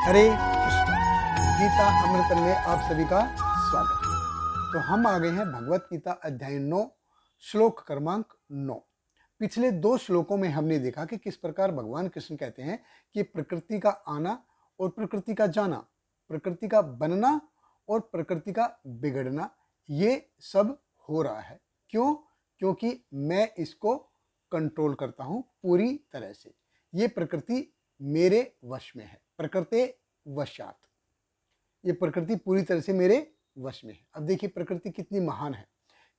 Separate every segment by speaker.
Speaker 1: हरे कृष्ण। गीता अमृतम में आप सभी का स्वागत है। तो हम आ गए हैं भगवत गीता अध्याय 9 श्लोक क्रमांक 9। पिछले 2 श्लोकों में हमने देखा कि किस प्रकार भगवान कृष्ण कहते हैं कि प्रकृति का आना और प्रकृति का जाना, प्रकृति का बनना और प्रकृति का बिगड़ना, ये सब हो रहा है। क्यों? क्योंकि मैं इसको कंट्रोल करता हूं पूरी तरह से। ये प्रकृति मेरे वश में है, प्रकृति वशात। ये प्रकृति पूरी तरह से मेरे वश में है। अब देखिए प्रकृति कितनी महान है,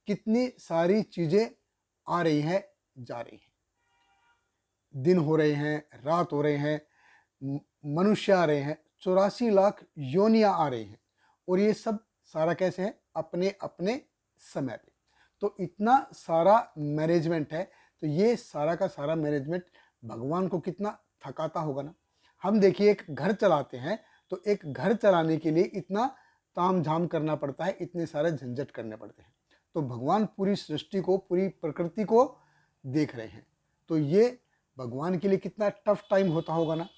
Speaker 1: कितनी सारी चीजें आ रही हैं, जा रही हैं। दिन हो रहे हैं, रात हो रहे हैं, मनुष्य आ रहे हैं, 84 लाख योनियां आ रही हैं, और ये सब सारा कैसे है? अपने अपने समय पे। तो इतना सारा मैनेजमेंट है, तो ये सारा का सारा मैनेजमेंट भगवान को कितना थकाता होगा ना। हम देखिए एक घर चलाते हैं, तो एक घर चलाने के लिए इतना ताम झाम करना पड़ता है, इतने सारे झंझट करने पड़ते हैं। तो भगवान पूरी सृष्टि को, पूरी प्रकृति को देख रहे हैं, तो ये भगवान के लिए कितना टफ टाइम होता होगा ना।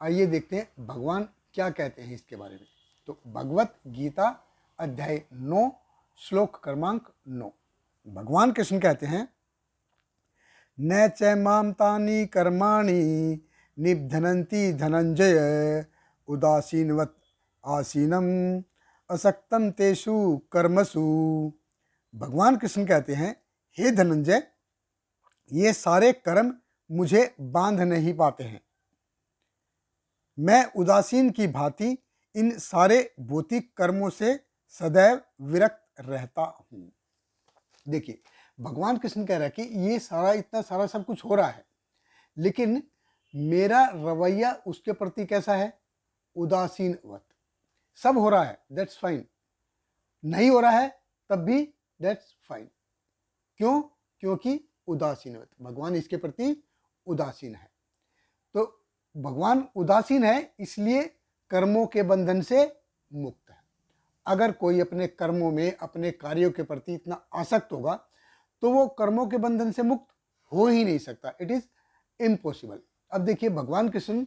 Speaker 1: आइए देखते हैं भगवान क्या कहते हैं इसके बारे में। तो भगवत गीता अध्याय 9 श्लोक क्रमांक 9, भगवान कृष्ण कहते हैं, न च माम तानि कर्माणि निबधनन्ति धनंजय उदासीनवत् आसीनम असक्तम तेषु कर्मसु। भगवान कृष्ण कहते हैं, हे धनंजय, ये सारे कर्म मुझे बांध नहीं पाते हैं। मैं उदासीन की भांति इन सारे भौतिक कर्मों से सदैव विरक्त रहता हूं। देखिए भगवान कृष्ण कह रहा है कि ये सारा इतना सारा सब कुछ हो रहा है, लेकिन मेरा रवैया उसके प्रति कैसा है? उदासीनवत। सब हो रहा है, दैट्स फाइन। नहीं हो रहा है तब भी दैट्स फाइन। क्यों? क्योंकि उदासीनवत, भगवान इसके प्रति उदासीन है। तो भगवान उदासीन है, इसलिए कर्मों के बंधन से मुक्त है। अगर कोई अपने कर्मों में, अपने कार्यों के प्रति इतना आसक्त होगा, तो वो कर्मों के बंधन से मुक्त हो ही नहीं सकता। It is impossible. अब देखिए भगवान कृष्ण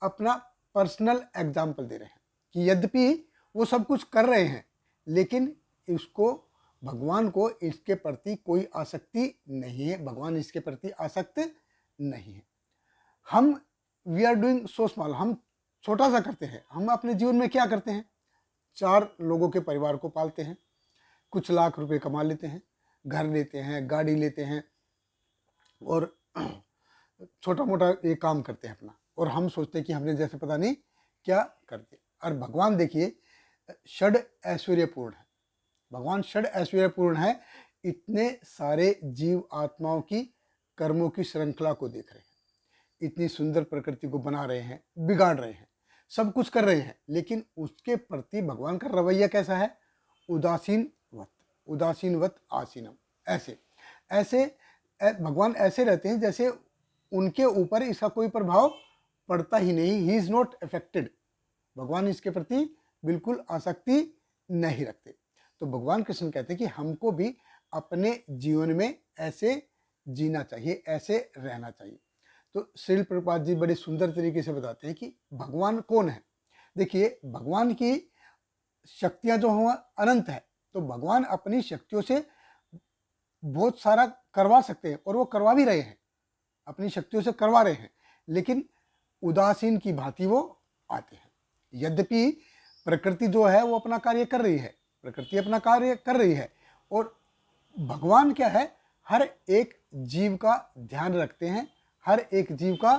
Speaker 1: अपना पर्सनल एग्जाम्पल दे रहे हैं कि यद्यपि वो सब कुछ कर रहे हैं, लेकिन इसको, भगवान को इसके प्रति कोई आसक्ति नहीं है। भगवान इसके प्रति आसक्त नहीं है। हम we are doing so small, हम छोटा सा करते हैं। हम अपने जीवन में क्या करते हैं? 4 लोगों के परिवार को पालते हैं, कुछ लाख रुपए कमा लेते हैं, घर लेते हैं, गाड़ी लेते हैं, और छोटा मोटा ये काम करते हैं अपना, और हम सोचते हैं कि हमने जैसे पता नहीं क्या करते। और भगवान देखिए षड ऐश्वर्यपूर्ण है। भगवान षड ऐश्वर्यपूर्ण है, इतने सारे जीव आत्माओं की कर्मों की श्रृंखला को देख रहे हैं, इतनी सुंदर प्रकृति को बना रहे हैं, बिगाड़ रहे हैं, सब कुछ कर रहे हैं, लेकिन उसके प्रति भगवान का रवैया कैसा है? उदासीनवत, उदासीनवत आसीनम। ऐसे ऐसे भगवान ऐसे रहते हैं जैसे उनके ऊपर इसका कोई प्रभाव पड़ता ही नहीं। He is not affected. भगवान इसके प्रति बिल्कुल आसक्ति नहीं रखते। तो भगवान कृष्ण कहते हैं कि हमको भी अपने जीवन में ऐसे जीना चाहिए, ऐसे रहना चाहिए। तो श्रील प्रभुपाद जी बड़े सुंदर तरीके से बताते हैं कि भगवान कौन है। देखिए भगवान की शक्तियां जो हैं अनंत है, तो भगवान अपनी शक्तियों से बहुत सारा करवा सकते हैं, और वो करवा भी रहे हैं, अपनी शक्तियों से करवा रहे हैं, लेकिन उदासीन की भांति वो आते हैं। यद्यपि प्रकृति जो है वो अपना कार्य कर रही है, प्रकृति अपना कार्य कर रही है, और भगवान क्या है? हर एक जीव का ध्यान रखते हैं, हर एक जीव का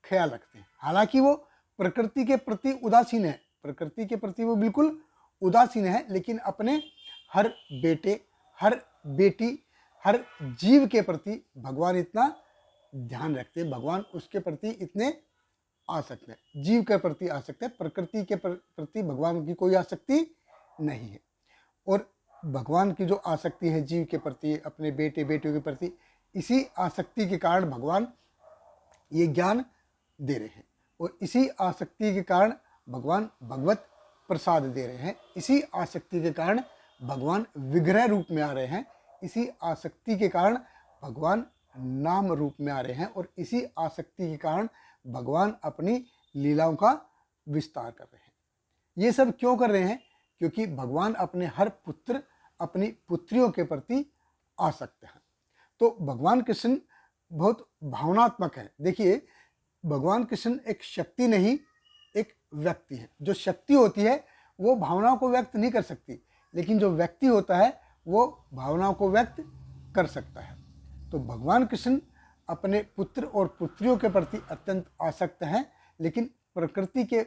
Speaker 1: ख्याल रखते हैं। हालांकि वो प्रकृति के प्रति उदासीन है, प्रकृति के प्रति वो बिल्कुल उदासीन है, लेकिन अपने हर बेटे, हर बेटी, हर जीव के प्रति भगवान इतना ध्यान रखते हैं। भगवान उसके प्रति इतने आसक्त है, जीव के प्रति आसक्त है, प्रकृति के प्रति भगवान की कोई आसक्ति नहीं है। और भगवान की जो आसक्ति है जीव के प्रति, अपने बेटे बेटियों के प्रति, इसी आसक्ति के कारण भगवान ये ज्ञान दे रहे हैं, और इसी आसक्ति के कारण भगवान भगवत प्रसाद दे रहे हैं। इसी आसक्ति के कारण भगवान विग्रह रूप में आ रहे हैं, इसी आसक्ति के कारण भगवान नाम रूप में आ रहे हैं, और इसी आसक्ति के कारण भगवान अपनी लीलाओं का विस्तार कर रहे हैं। ये सब क्यों कर रहे हैं? क्योंकि भगवान अपने हर पुत्र अपनी पुत्रियों के प्रति आसक्त हैं। तो भगवान कृष्ण बहुत भावनात्मक है। देखिए, भगवान कृष्ण एक शक्ति नहीं, एक व्यक्ति है। जो शक्ति होती है वो भावनाओं को व्यक्त नहीं कर सकती, लेकिन जो व्यक्ति होता है वो भावनाओं को व्यक्त कर सकता है। तो भगवान कृष्ण अपने पुत्र और पुत्रियों के प्रति अत्यंत आसक्त हैं, लेकिन प्रकृति के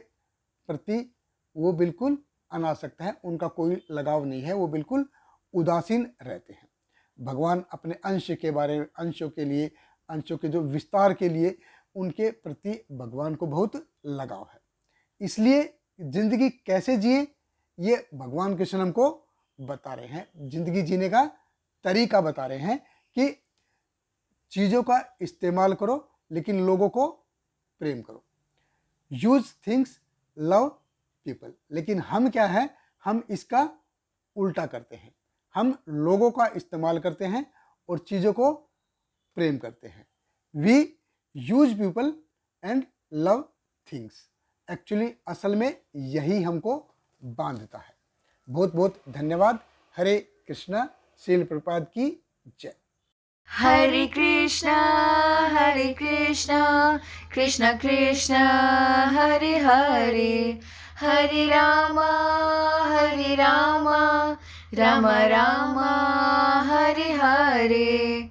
Speaker 1: प्रति वो बिल्कुल अनासक्त हैं। उनका कोई लगाव नहीं है, वो बिल्कुल उदासीन रहते हैं। भगवान अपने अंश के बारे में, अंशों के लिए, अंशों के जो विस्तार के लिए, उनके प्रति भगवान को बहुत लगाव है। इसलिए जिंदगी कैसे जिए ये भगवान कृष्ण हमको बता रहे हैं। जिंदगी जीने का तरीका बता रहे हैं कि चीज़ों का इस्तेमाल करो लेकिन लोगों को प्रेम करो। Use things, love people. लेकिन हम क्या है, हम इसका उल्टा करते हैं। हम लोगों का इस्तेमाल करते हैं और चीज़ों को प्रेम करते हैं। We use people and love things. Actually असल में यही हमको बांधता है। बहुत बहुत धन्यवाद। हरे कृष्णा। श्रील प्रभुपाद की जय।
Speaker 2: Hare Krishna, Hare Krishna, Krishna Krishna, Hare Hare, Hare Rama, Hare Rama, Rama Rama, Hare Hare.